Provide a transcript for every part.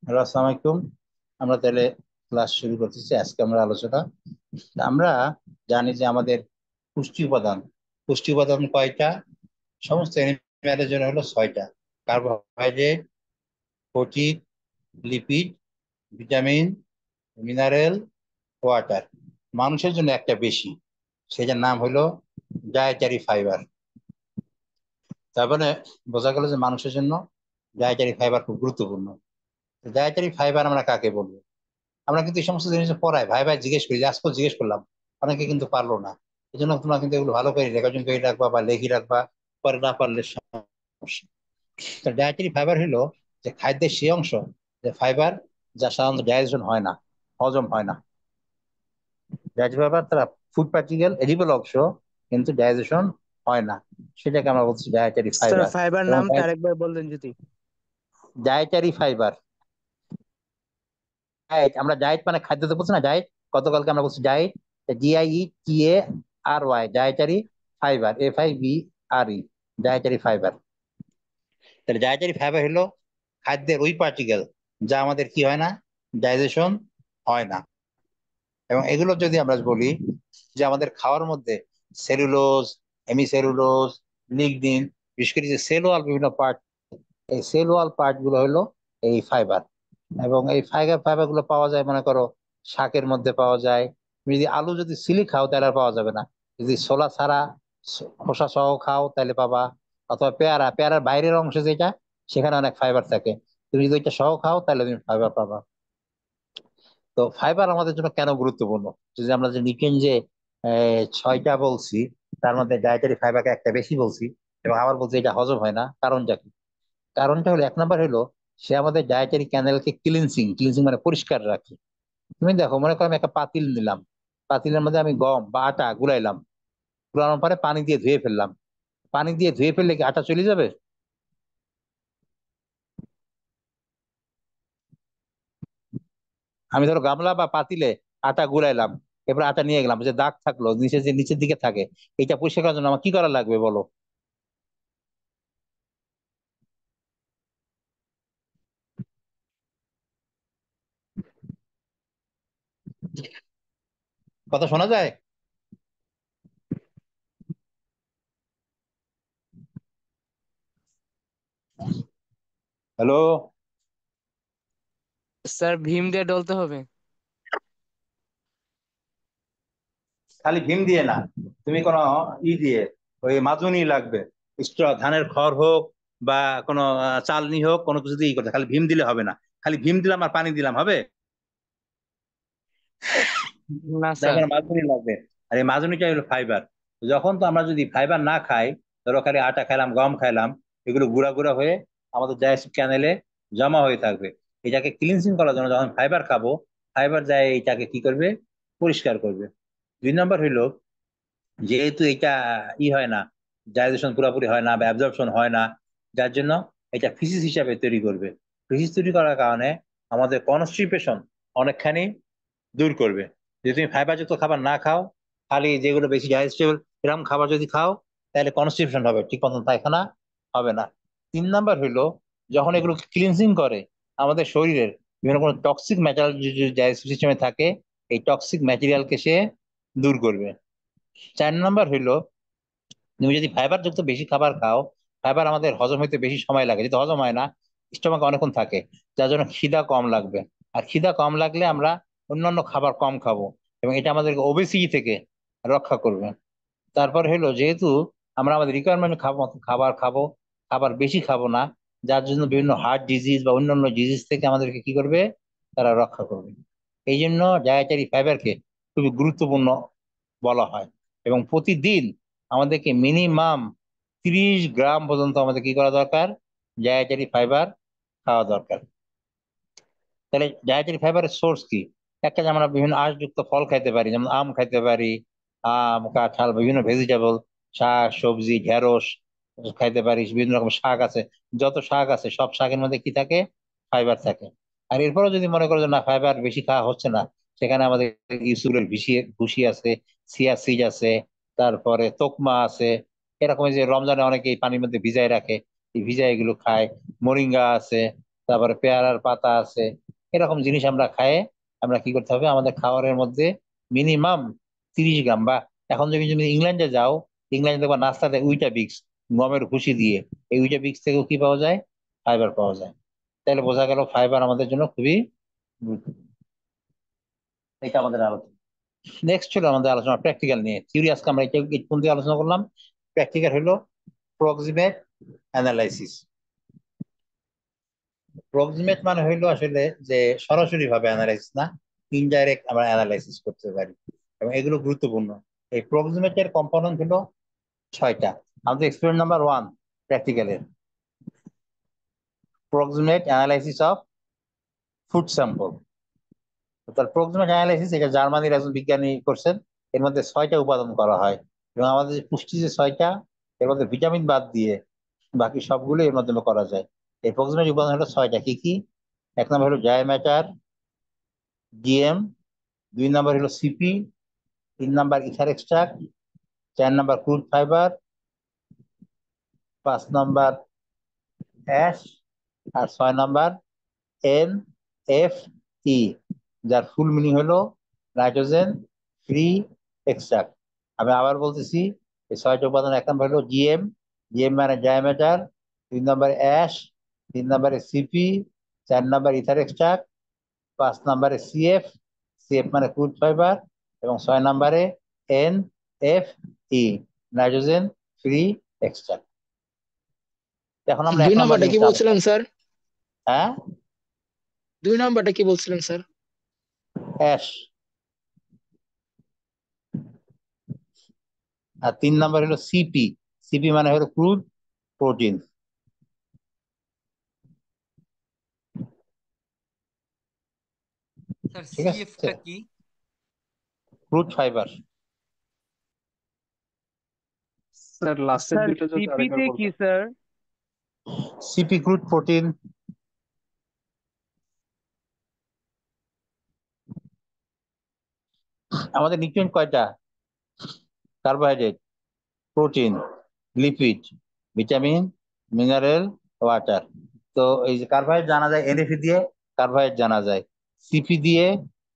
Hello, আসসালামু আলাইকুম। আমরা তাহলে ক্লাস শুরু করতেছি। আজকে আমরা আলোচনা, আমরা জানি যে আমাদের পুষ্টি উপাদান পুষ্টি উপাদান কয়টা? সমস্ত এনিম্যালের জন্য হলো ছয়টা: carbohydrate, protein, lipid, vitamin, mineral, water. মানুষের জন্য একটা বেশি, সেটার নাম হলো ডায়েটারি ফাইবার। তার মানে বোঝা গেল যে মানুষের জন্য ডায়েটারি ফাইবার খুব গুরুত্বপূর্ণ। ডায়েটারি ফাইবার আমরা কাকে বলবো? আমরা কিন্তু এই সমস্ত জিনিস পড়াই, ভাই ভাই জিজ্ঞেস করি, যে আজকে জিজ্ঞেস করলাম, অনেকে কিন্তু পারলো না। এই জন্য তোমরা কিন্তু এগুলো ভালো করে রেকর্ডিং করে রাখবা বা লেখি রাখবা, পরে না পারলে সমস্যা। তো ডায়েটারি ফাইবার হলো যে খাদ্যের সেই অংশ, যে ফাইবার যা সাধারণত ডাইজেশন হয় না, হজম হয় না। ডায়েটারি ফাইবার তারা ফুড পার্টিকেল এডিবল অংশ, কিন্তু ডাইজেশন হয় না, সেটাকে আমরা বলছি ডায়েটারি স্যার ফাইবার। ফাইবার এবং নামটা আরেকবার বললেন যদি। ডায়েটারি ফাইবার, ডায়েট, আমরা ডায়েট মানে খাদ্য তো বলছি না, ডায়েট। গতকালকে আমরা বলছি diet, DIETARY, dietary fibre, FIBRE, dietary fibre. তাহলে ডায়েটারি ফাইবার হলো খাদ্যের ওই পার্টিকেল যা আমাদের কি হয় না, ডাইজেশন হয় না। এবং এগুলো যদি আমরা বলি যে আমাদের খাওয়ার মধ্যে সেলুলোজ, হেমিসেলুলোজ, লিগনিন, বিশেষ করে যে সেল ওয়াল বিভিন্ন পার্ট, এই সেল ওয়াল পার্ট গুলো হলো এই ফাইবার। এবং এই ফাইবার ফাইবার গুলো পাওয়া যায়, মনে করো শাকের মধ্যে পাওয়া যায়। তুমি যদি আলু যদি সিলি খাও তাহলে আর পাওয়া যাবে না, যদি ছোলা ছাড়া খোসা সহ খাও তাহলে পাবা। অথবা পেয়ারা, পেয়ারার বাইরের অংশ যেটা, সেখানে অনেক ফাইবার থাকে, তুমি যদি ওইটা সহ খাও তাহলে তুমি ফাইবার পাবা। তো ফাইবার আমাদের জন্য কেন গুরুত্বপূর্ণ? যদি আমরা যে নিউট্রিয়েন্ট যে ছয়টা বলছি, তার মধ্যে ডায়েটারি ফাইবারকে একটা বেশি বলছি, এবং আবার বলছি এটা হজম হয় না, কারণটা কি? কারণটা হলো, এক নাম্বার হলো সে আমাদের ডায়েটারি ক্যানেলকে ক্লিনসিং, ক্লিনসিং মানে পরিষ্কার রাখে। তুমি দেখো, মনে করো আমি একটা পাতিল নিলাম, পাতিলের মধ্যে আমি গম বা আটা গুলাইলাম, গুলানোর পরে পানি দিয়ে ধুয়ে ফেললাম। পানি দিয়ে ধুয়ে ফেললে কি আটা চলে যাবে? আমি ধরো গামলা বা পাতিলে আটা গুলাইলাম, এবার আটা নিয়ে গেলাম, যে দাগ থাকলো নিচে, যে নিচের দিকে থাকে, এটা পরিষ্কার করার জন্য আমার কি করা লাগবে বলো? কথা শোনা যায়? হ্যালো? স্যার ভীম দিয়ে ডলতে হবে। খালি ভীম দিয়ে না, তুমি কোনো দিয়ে, ওই মাজুনি লাগবে, ধানের খড় হোক বা কোনো চালনি হোক, কোনো কিছু দিয়ে করতে, খালি ভীম দিলে হবে না। খালি ভীম দিলাম আর পানি দিলাম হবে? না তার স্যার। মানে মাজুনি লাগবে। আর এই মাজুনিটা হলো ফাইবার। যখন তো আমরা যদি ফাইবার না খাই, ধরো খালি আটা খাইলাম, গম খাইলাম, এগুলো গুঁড়া গুঁড়া হয়ে আমাদের ডাইজেস্টিভ ক্যানেলে জমা হয়ে থাকবে। এটাকে ক্লিনজিং করার জন্য যখন ফাইবার খাবো, ফাইবার যায় এটাকে কি করবে, পরিষ্কার করবে। দুই নম্বর হইলো, যেহেতু এটা হয় না, ডাইজেশন পুরোপুরি হয় না বা অ্যাবজর্পশন হয় না, যার জন্য এটা ফিসিস হিসাবে তৈরি করবে। ফিসিস তৈরি করার কারণে আমাদের কনস্টিপেশন অনেকখানি দূর করবে। যদি তুমি ফাইবার যুক্ত খাবার না খাও, খালি যেগুলো বেশি ডাইজেস্টেবল এরকম খাবার যদি খাও, তাহলে কনস্টিপেশন হবে, ঠিক মতন পায়খানা হবে না। তিন নাম্বার হইলো, যখন এগুলো ক্লিনজিং করে আমাদের শরীরের বিভিন্ন কোনো টক্সিক ম্যাটেরিয়াল যদি ডাইজেস্টিভ সিস্টেমে থাকে, এই টক্সিক ম্যাটেরিয়ালকে সে দূর করবে। চার নাম্বার হইলো, তুমি যদি ফাইবার যুক্ত বেশি খাবার খাও, ফাইবার আমাদের হজম হইতে বেশি সময় লাগে, যদি হজম হয় না, স্টোমাকে অনেকক্ষণ থাকে, যার জন্য খিদা কম লাগবে। আর খিদা কম লাগলে আমরা অন্যান্য খাবার কম খাবো, এবং এটা আমাদেরকে ওবেসিটি থেকে রক্ষা করবে। তারপর হলো, যেহেতু আমরা আমাদের রিকোয়ারমেন্ট খাবো মতো খাবার খাবো, খাবার বেশি খাবো না, যার জন্য বিভিন্ন হার্ট ডিজিজ বা অন্যান্য ডিজিজ থেকে আমাদেরকে কি করবে, তারা রক্ষা করবে। এই জন্য ডায়েটারি ফাইবারকে খুবই গুরুত্বপূর্ণ বলা হয়। এবং প্রতিদিন আমাদেরকে মিনিমাম 30 গ্রাম পর্যন্ত আমাদের কি করা দরকার, ডায়েটারি ফাইবার খাওয়া দরকার। তাহলে ডায়েটারি ফাইবারের সোর্স কি? একটা, যে আমরা বিভিন্ন আঁশযুক্ত ফল খাইতে পারি, যেমন আম খাইতে পারি, আম, কাঁঠাল, বিভিন্ন ভেজিটেবল, শাক সবজি, ঢেঁড়স খাইতে পারি, বিভিন্ন রকম শাক আছে, যত শাক আছে সব শাকের মধ্যে কি থাকে, ফাইবার থাকে। আর এরপরও যদি মনে করো যে না, ফাইবার বেশি খাওয়া হচ্ছে না, সেখানে আমাদের ইউসুলের ভুসি আছে, চিয়া সিড আছে, তারপরে তোকমা আছে, এরকম যে রমজানে অনেকে এই পানির মধ্যে ভিজায় রাখে, এই ভিজায় এগুলো খায়। মরিঙ্গা আছে, তারপরে পেয়ারার পাতা আছে। এরকম জিনিস আমরা খাই। আমরা কি করতে হবে, আমাদের খাবারের মধ্যে মিনিমাম 30 গ্রাম, বা এখন যদি তুমি ইংল্যান্ডে যাও, ইংল্যান্ডে দেখবা নাস্তাতে উইটাবিক্স, গমের ভুসি দিয়ে, এই উইটাবিক্স থেকেও কি পাওয়া যায়, ফাইবার পাওয়া যায়। তাহলে বোঝা গেল ফাইবার আমাদের জন্য খুবই গুরুত্বপূর্ণ। এটা আমাদের আলোচনা। নেক্সট ছিল আমাদের আলোচনা প্র্যাকটিক্যাল নিয়ে। থিওরি আজকে আমরা এটা কোন দিয়ে আলোচনা করলাম। প্র্যাকটিক্যাল হলো প্রক্সিমেট অ্যানালাইসিস। প্রক্সিমেট মানে হইলো আসলে যে সরাসরি ভাবে অ্যানালাইসিস না, ইনডাইরেক্ট আমরা অ্যানালাইসিস করতে পারি, এবং এগুলো গুরুত্বপূর্ণ। এই প্রক্সিমেটের কম্পোনেন্ট হলো 6টা। আমাদের এক্সপেরিমেন্ট নাম্বার 1 প্র্যাকটিক্যালের, proximate analysis of food sample. তার প্রক্সিমেট অ্যানালাইসিস, এটা জার্মানির একজন বিজ্ঞানী করছেন। এর মধ্যে 6টা উপাদান করা হয়, এবং আমাদের যে পুষ্টি যে 6টা, এর মধ্যে ভিটামিন বাদ দিয়ে বাকি সবগুলো এর মাধ্যমে করা যায়। এই প্রক্সিমেট উপাদান হলো 6টা। কি কি? এক নম্বর হলো ড্রাই ম্যাটার, ডিএম। 2 নম্বর হলো সিপি। 3 নম্বর ইথার এক্সট্রাক্ট। 4 নম্বর ক্রুড ফাইবার। 5 নম্বর অ্যাশ। আর 6 নম্বর NFE, যার ফুল মিনিং হলো নাইট্রোজেন ফ্রি এক্সট্রাক্ট। আমি আবার বলতেছি, এই 6টা উপাদান। 1 নম্বর হলো জিএম, জিএম মানে ডায়ামিটার। 2 নম্বর অ্যাশ। 3 নম্বরে সিপি। 4 নম্বর ইথার এক্সট্রাক্ট। 5 নম্বরে সিএফ, সিএফ মানে ক্রুড ফাইবার। এবং 6 নম্বরে NFE, নাইট্রোজেন ফ্রি এক্সট্রাক্ট। এখন আমরা দুই 1 নম্বর নাম্বারটা কি জিনিসটা বলছিলেন আলোচনা। স্যার? হ্যাঁ, 2 নাম্বারটা কি বলছিলেন স্যার? অ্যাশ। আর 3 নম্বর হলো সিপি, সিপি মানে হলো ক্রুড প্রোটিন। স্যার ঠিক আছে, সিএফটা কি? Crude fibre. স্যার লাস্টের স্যার দুইটা যদি আরেকবার সিপিতে কি বলতেন। স্যার? CP crude protein. আমাদের নিউট্রিয়েন্ট কয়টা? Carbohydrate, protein, lipid, vitamin, mineral, water. তো এই যে কার্বোহাইড্রেট জানা যায় এনএফি দিয়ে, কার্বোহাইড্রেট জানা যায়। সিপি দিয়ে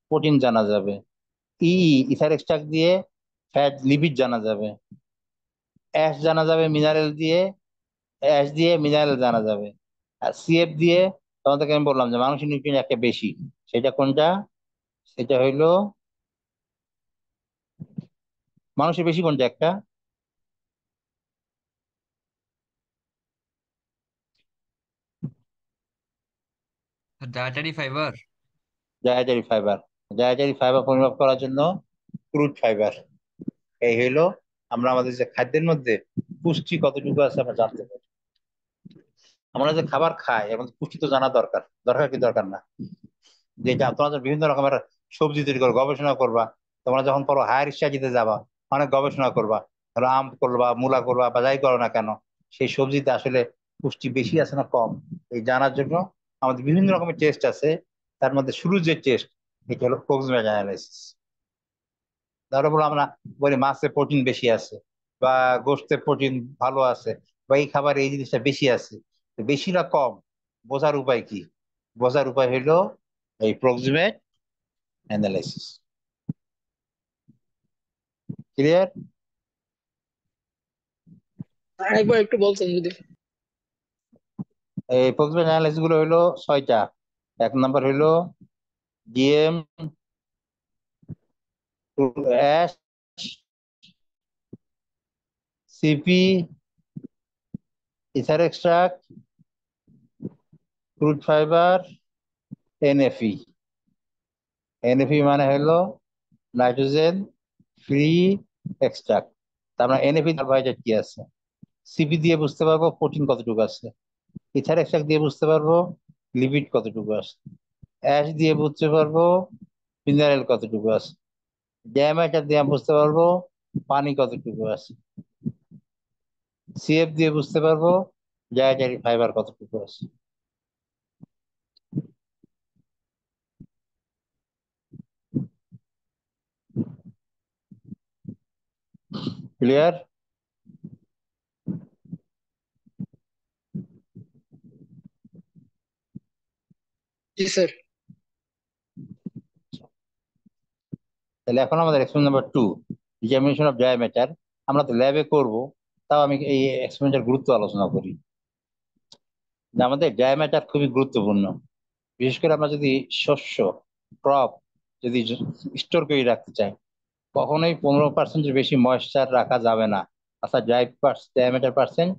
প্রোটিন জানা যাবে। ই ইথার এক্সট্রাক্ট দিয়ে ফ্যাট লিপিড জানা যাবে। অ্যাশ জানা যাবে মিনারেল দিয়ে, অ্যাশ দিয়ে মিনারেল জানা যাবে। আর সিএফ দিয়ে, তোমাদেরকে আমি বললাম যে মানুষের নিউট্রিয়েন্ট একটা বেশি, সেটা কোনটা? সেটা হইলো, মানুষের বেশি কোনটা একটা? Dietary fibre. Dietary fibre. Dietary fibre পরিমাপ করার জন্য ক্রুড ফাইবার। এই হইলো, আমরা আমাদের যে খাদ্যের মধ্যে পুষ্টি কতটুকু আছে আমরা জানতে পারি। আমরা যে খাবার খাই এবং পুষ্টি তো জানা দরকার, দরকার কি দরকার না? যেটা তোমরা যখন বিভিন্ন রকমের সবজি তৈরি করো, গবেষণা করবা, তোমরা যখন পড়ো হায়ার স্টাডিতে যাবা, অনেক গবেষণা করবা। ধরো আম করবা, মূলা করবা, বা যাই করো না কেন, সেই সবজিতে আসলে পুষ্টি বেশি আছে না কম, এই জানার জন্য আমাদের বিভিন্ন রকমের টেস্ট আছে। তার মধ্যে শুরু যে টেস্ট, এটা হলো প্রক্সিমেট অ্যানালাইসিস। ধরো বলো আমরা বলি মাছে প্রোটিন বেশি আছে, বা গোশতে প্রোটিন ভালো আছে, বা এই খাবারে এই জিনিসটা বেশি আছে, তো বেশি না কম বোঝার উপায় কি? বোঝার উপায় হইলো এই প্রক্সিমেট অ্যানালাইসিস। ক্লিয়ার? আরেকবার একটু বলতেন যদি। এই প্রক্সিমেট অ্যানালাইসিস গুলো হইলো 6টা। 1 নম্বর হইলো DM, ash, CP, ether extract, crude fibre, NFE. NFE মানে হলো নাইট্রোজেন ফ্রি এক্সট্রাক্ট। তার মানে এনএফি কার্বোহাইড্রেট কি আছে, সিপি দিয়ে বুঝতে পারবো প্রোটিন কতটুকু আছে, ইথার এক্সট্রাক্ট দিয়ে বুঝতে পারবো লিপিড কতটুকু আছে, অ্যাশ দিয়ে বুঝতে পারবো মিনারেল কতটুকু আছে, ডায়ামিটার দিয়ে বুঝতে পারবো পানি কতটুকু আছে, সিএফ দিয়ে বুঝতে পারবো ডায়েটারি ফাইবার কতটুকু আছে। ক্লিয়ার? জি স্যার। তাহলে এখন আমাদের experiment number 2, determination of diameter. আমরা তো ল্যাবে করব, তাও আমি এই এক্সপেরিমেন্টের গুরুত্ব আলোচনা করি। যে আমাদের ডায়ামিটার খুবই গুরুত্বপূর্ণ। বিশেষ করে আমরা যদি শস্য, ক্রপ যদি স্টোর করে রাখতে চাই, কখনোই 15%-এর বেশি ময়েশ্চার রাখা যাবে না। অর্থাৎ ডায়ামিটার পার্সেন্ট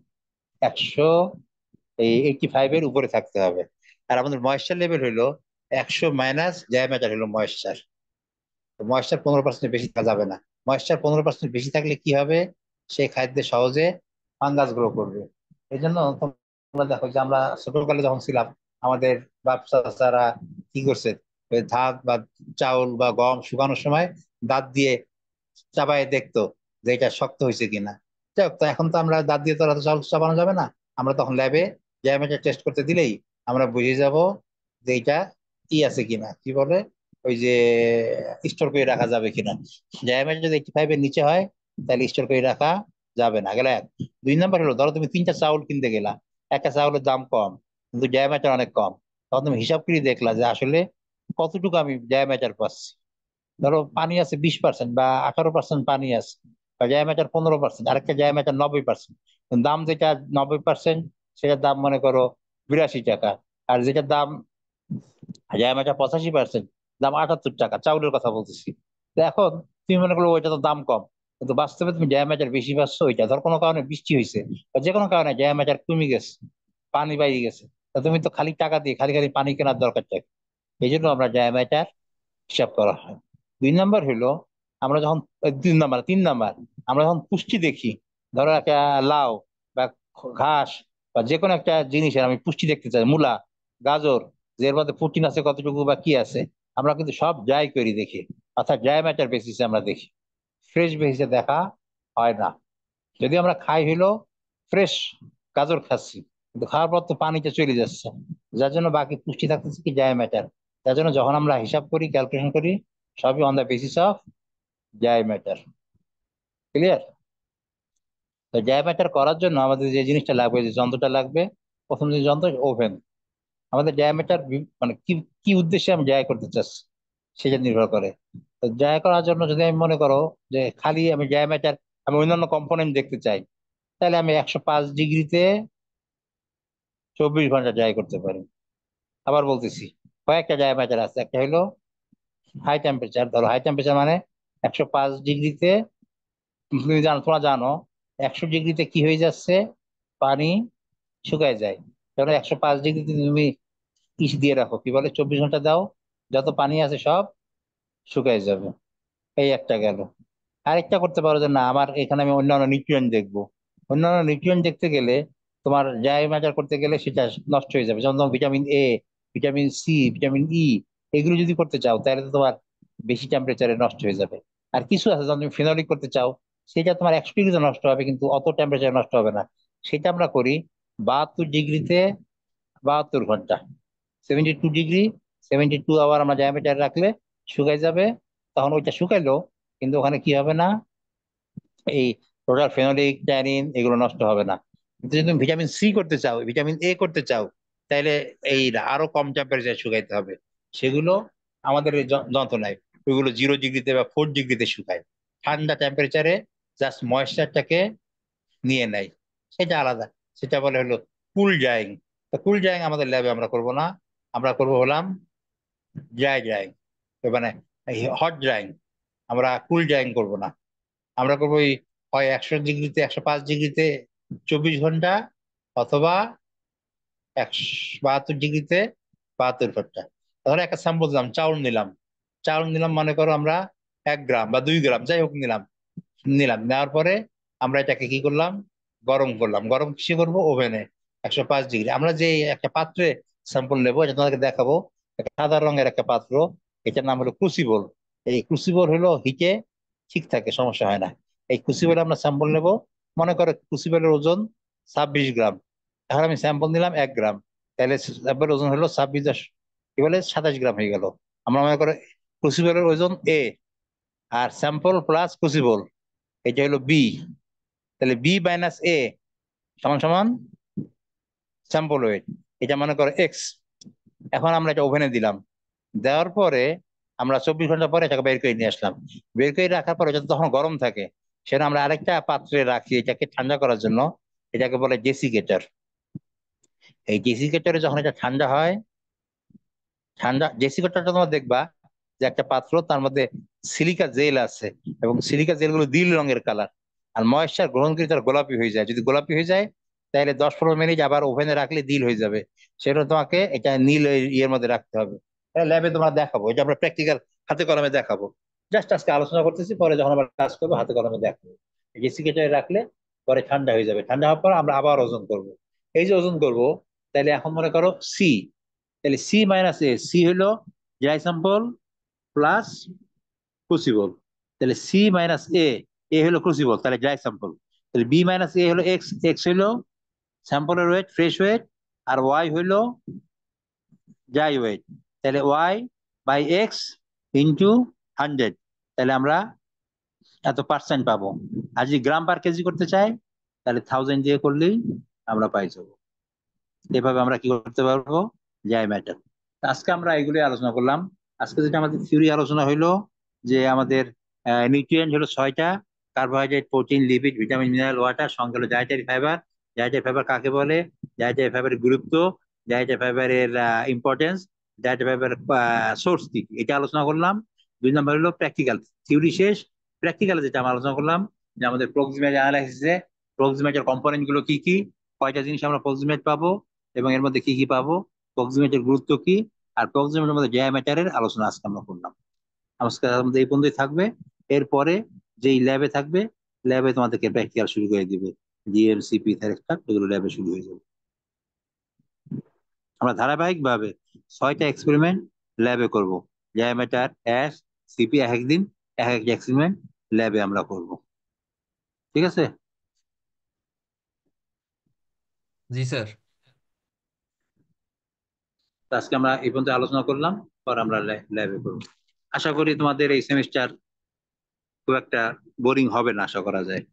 185-এর উপরে থাকতে হবে। আর আমাদের ময়েশ্চার লেভেল হলো 100 মাইনাস ডায়ামিটার হলো ময়েশ্চার। তো ময়েশ্চার 15% বেশি থাকা যাবে না। ময়েশ্চার 15% বেশি থাকলে কি হবে? সেই খাদ্যে সহজে ফাঙ্গাস গ্রো করবে। এই জন্য তোমরা দেখো যে আমরা ছোটকালে যখন ছিলাম, আমাদের বাপ চাচারা কি করছে, ওই ধান বা চাউল বা গম শুকানোর সময় দাঁত দিয়ে চাবায় দেখতো যে এটা শক্ত হয়েছে কিনা। যাই হোক, তো এখন তো আমরা দাঁত দিয়ে তো আর অত চাউল চাবানো যাবে না। আমরা তখন ল্যাবে ডায়ামিটার টেস্ট করতে দিলেই আমরা বুঝে যাব যে এটা কি আছে কিনা, কি বলে ওই যে স্টোর করে রাখা যাবে কিনা। ডায়ামিটার যদি 85-এর নিচে হয় তাহলে স্টোর করে রাখা যাবে না, গেলে এক। 2 নাম্বার হলো, ধরো তুমি 3টা চাউল কিনতে গেলা, একটা চাউলের দাম কম কিন্তু ডায়ামিটার অনেক কম। তখন তুমি হিসাব করে দেখলা যে আসলে কতটুকু আমি ডায়ামিটার পাচ্ছি। ধরো পানি আছে 20% বা 18% পানি আছে, বা ডায়ামিটার 15%, আরেকটা ডায়ামিটার 90%। দাম যেটা 90% সেটার দাম মনে করো 82 টাকা, আর যেটার দাম ডায়ামিটার 85% দাম 78 টাকা, চাউলের কথা বলতেছি। তো এখন তুমি মনে করো ওইটা তো দাম কম, কিন্তু বাস্তবে তুমি ডায়ামিটার বেশি পাচ্ছ ওইটা। ধর কোনো কারণে বৃষ্টি হয়েছে বা যে কোনো কারণে ডায়ামিটার কমে গেছে, পানি বাইরে গেছে, তা তুমি তো খালি টাকা দিয়ে খালি খালি পানি কেনার দরকার চাই। এই জন্য আমরা ডায়ামিটার হিসাব করা হয়। 2 নাম্বার হলো, আমরা যখন 3 নাম্বার, 3 নাম্বার, আমরা যখন পুষ্টি দেখি, ধরো একটা লাউ বা ঘাস বা যে কোনো একটা জিনিসের আমি পুষ্টি দেখতে চাই, মূলা, গাজর, যে এর মধ্যে প্রোটিন আছে কতটুকু বা কি আছে, আমরা কিন্তু সব ড্রাই করি দেখি। অর্থাৎ ড্রাই ম্যাটার বেসিসে আমরা দেখি, ফ্রেশ বেসিসে দেখা হয় না। যদি আমরা খাই হইলো ফ্রেশ গাজর খাচ্ছি, কিন্তু খাওয়ার পর তো পানিতে চলে যাচ্ছে, যার জন্য বাকি পুষ্টি থাকতেছে কি ড্রাই ম্যাটার। যার জন্য যখন আমরা হিসাব করি, ক্যালকুলেশন করি, সবই on the basis of dry matter. Clear? তো ড্রাই ম্যাটার করার জন্য আমাদের যে জিনিসটা লাগবে, যে যন্ত্রটা লাগবে, প্রথম যে যন্ত্র, ওভেন। আমাদের ডায়ামিটার মানে কি কি উদ্দেশ্যে আমি ড্রাই করতে চাচ্ছি সেটা নির্ভর করে। তো ড্রাই করার জন্য যদি আমি মনে করো যে খালি আমি ডায়ামিটার, আমি অন্যান্য কম্পোনেন্ট দেখতে চাই, তাহলে আমি 105 ডিগ্রিতে 24 ঘন্টা ড্রাই করতে পারি। আবার বলতেছি, কয়েকটা ডায়ামিটার আছে। একটা হলো হাই টেম্পারেচার, ধরো হাই টেম্পারেচার মানে 105 ডিগ্রিতে, তুমি জানো, তোমরা জানো 100 ডিগ্রিতে কি হয়ে যাচ্ছে, পানি শুকায় যায়। ধরো 105 ডিগ্রিতে তুমি ইস দিয়ে রাখো, কি বলে 24 ঘন্টা দাও, যত পানি আছে সব শুকায় যাবে। এই একটা গেল। আরেকটা করতে পারো যে না, আমার এখানে আমি অন্যান্য নিউট্রিয়েন্ট দেখবো। অন্যান্য নিউট্রিয়েন্ট দেখতে গেলে, তোমার জাই ম্যাটার করতে গেলে সেটা নষ্ট হয়ে যাবে। যেমন তোমার vitamin A, vitamin C, vitamin E, এগুলো যদি করতে চাও তাহলে তো তোমার বেশি টেম্পারেচারে নষ্ট হয়ে যাবে। আর কিছু আছে যখন তুমি ফেনলিক করতে চাও, সেটা তোমার 100 ডিগ্রিতে নষ্ট হবে কিন্তু অত টেম্পারেচারে নষ্ট হবে না। সেটা আমরা করি 72 ডিগ্রিতে 72 ঘন্টা, 72 ডিগ্রি, 72 আওয়ার আমরা ডায়ামিটার রাখলে শুকাই যাবে। তখন ওইটা শুকাইলো, কিন্তু ওখানে কি হবে না, এই টোটাল ফেনোলিক ট্যানিন এগুলো নষ্ট হবে না। কিন্তু যদি তুমি ভিটামিন সি করতে চাও, ভিটামিন এ করতে চাও, তাহলে এই আরো কম টেম্পারেচার শুকাইতে হবে। সেগুলো আমাদের এই যন্ত্র নাই, ওইগুলো 0 ডিগ্রিতে বা 4 ডিগ্রিতে শুকায়, ঠান্ডা টেম্পারেচারে জাস্ট ময়েশ্চারটাকে নিয়ে নেয়। সেটা আলাদা, সেটা বলে হলো কুল ড্রাইং। তো কুল ড্রাইং আমাদের ল্যাবে আমরা করব না, আমরা করব হলাম ড্রাই ড্রাইং, মানে হট ড্রাইং। আমরা কুল ড্রাইং করব না, আমরা করবো ওই হয় 100 ডিগ্রিতে, 105 ডিগ্রিতে 24 ঘন্টা, অথবা 172 ডিগ্রিতে 72 ঘন্টা। ধরো একটা স্যাম্পল দিলাম, চাউল নিলাম, চাউল নিলাম মনে করো আমরা 1 গ্রাম বা 2 গ্রাম যাই হোক নিলাম, নিলাম নেওয়ার পরে আমরা এটাকে কি করলাম, গরম করলাম। গরম কিসে করবো? ওভেনে 105 ডিগ্রি। আমরা যে একটা পাত্রে স্যাম্পল নেবো, এটা তোমাদেরকে দেখাবো, একটা সাদা রঙের একটা পাত্র, এটার নাম হলো ক্রুসিবল। এই ক্রুসিবল হলো হিটে ঠিক থাকে, সমস্যা হয় না। এই ক্রুসিবলে আমরা স্যাম্পল নেব। মনে করো ক্রুসিবলের ওজন 26 গ্রাম, এখন আমি স্যাম্পল নিলাম 1 গ্রাম, তাহলে স্যাম্পলের ওজন হলো 26, কি বলে 27 গ্রাম হয়ে গেল। আমরা মনে করো ক্রুসিবলের ওজন এ, আর স্যাম্পল প্লাস ক্রুসিবল এটা হলো বি, তাহলে বি মাইনাস এ সমান সমান স্যাম্পল ওয়েট, এটা মনে করো এক্স। এখন আমরা এটা ওভেনে দিলাম, দেওয়ার পরে আমরা 24 ঘন্টা পরে এটাকে বের করে নিয়ে আসলাম। বের করে রাখার পরে যত তখন গরম থাকে, সেটা আমরা আরেকটা পাত্রে রাখি এটাকে ঠান্ডা করার জন্য। এটাকে বলে ডেসিকেটর। এই ডেসিকেটরে যখন এটা ঠান্ডা হয়, ঠান্ডা ডেসিকেটরটা তোমরা দেখবা যে একটা পাত্র, তার মধ্যে সিলিকা জেল আছে, এবং সিলিকা জেল গুলো নীল রঙের কালার। আর ময়েশ্চার গ্রহণ করে তার গোলাপি হয়ে যায়। যদি গোলাপি হয়ে যায়, তাহলে 10-15 মিনিট আবার ওভেনে রাখলে নীল হয়ে যাবে। সেটা তোমাকে এটা নীল ইয়ের মধ্যে রাখতে হবে। ল্যাবে তোমরা দেখাবো, এটা আমরা প্র্যাকটিক্যাল হাতে কলমে দেখাবো। জাস্ট আজকে আলোচনা করতেছি, পরে যখন আমরা কাজ করবো হাতে কলমে দেখাবো। ডেসিকেটরে রাখলে পরে ঠান্ডা হয়ে যাবে, ঠান্ডা হওয়ার পর আমরা আবার ওজন করব। এই যে ওজন করব, তাহলে এখন মনে করো সি, তাহলে সি মাইনাস এ, সি হলো ড্রাই স্যাম্পল প্লাস ক্রুসিবল। তাহলে সি মাইনাস এ, এ হলো ক্রুসিবল, তাহলে ড্রাই স্যাম্পল। তাহলে বি মাইনাস এ হলো এক্স, এক্স হলো স্যাম্পলের ওয়েট, ফ্রেশ ওয়েট, আর ওয়াই হলো ড্রাই ওয়েট। তাহলে ওয়াই বাই এক্স ইন্টু 100, তাহলে আমরা এত পার্সেন্ট পাবো। আর যদি গ্রাম পার কেজি করতে চাই, তাহলে 1000 দিয়ে করলেই আমরা পাই যাবো। এভাবে আমরা কি করতে পারবো, যাই ম্যাটার। আজকে আমরা এগুলি আলোচনা করলাম। আজকে যেটা আমাদের থিওরি আলোচনা হইলো, যে আমাদের নিউট্রিয়েন্ট হলো 6টা: carbohydrate, protein, lipid, vitamin, mineral, water. সঙ্গে হলো ডায়েটারি ফাইবার। ডায়েটারি ফাইবার কাকে বলে, ডায়েটারি ফাইবারের গুরুত্ব, ডায়েটারি ফাইবারের ইম্পর্টেন্স, ডায়েটারি ফাইবারের সোর্স কি কি, এটা আলোচনা করলাম। 2 নম্বর হলো প্র্যাকটিক্যাল। থিওরি শেষ, প্র্যাকটিক্যালে যেটা আমরা আলোচনা করলাম, যে আমাদের প্রক্সিমেট অ্যানালাইসিসে প্রক্সিমেটের কম্পোনেন্ট গুলো কি কি, কয়টা জিনিস আমরা প্রক্সিমেট পাবো, এবং এর মধ্যে কি কি পাবো, প্রক্সিমেটের গুরুত্ব কি, আর প্রক্সিমেটের মধ্যে ডায়ামিটারের আলোচনা আজকে আমরা করলাম। আজকে আমাদের এই পর্যন্তই থাকবে। এরপরে যেই ল্যাবে থাকবে, ল্যাবে তোমাদেরকে প্র্যাকটিক্যাল শুরু করে দিবে। জিএমসিপি থাকবে, এগুলো ল্যাবে শুরু হয়ে যাবে। আমরা ধারাবাহিক ভাবে 6টা এক্সপেরিমেন্ট ল্যাবে করব। ডায়ামিটার, অ্যাশ, সিপি, এক একদিন এক এক এক্সপেরিমেন্ট ল্যাবে আমরা করব। ঠিক আছে? জি স্যার। তো আজকে আমরা এই পর্যন্ত আলোচনা করলাম, পর আমরা ল্যাবে করব। আশা করি তোমাদের এই সেমিস্টার খুব একটা বোরিং হবে না, আশা করা যায়।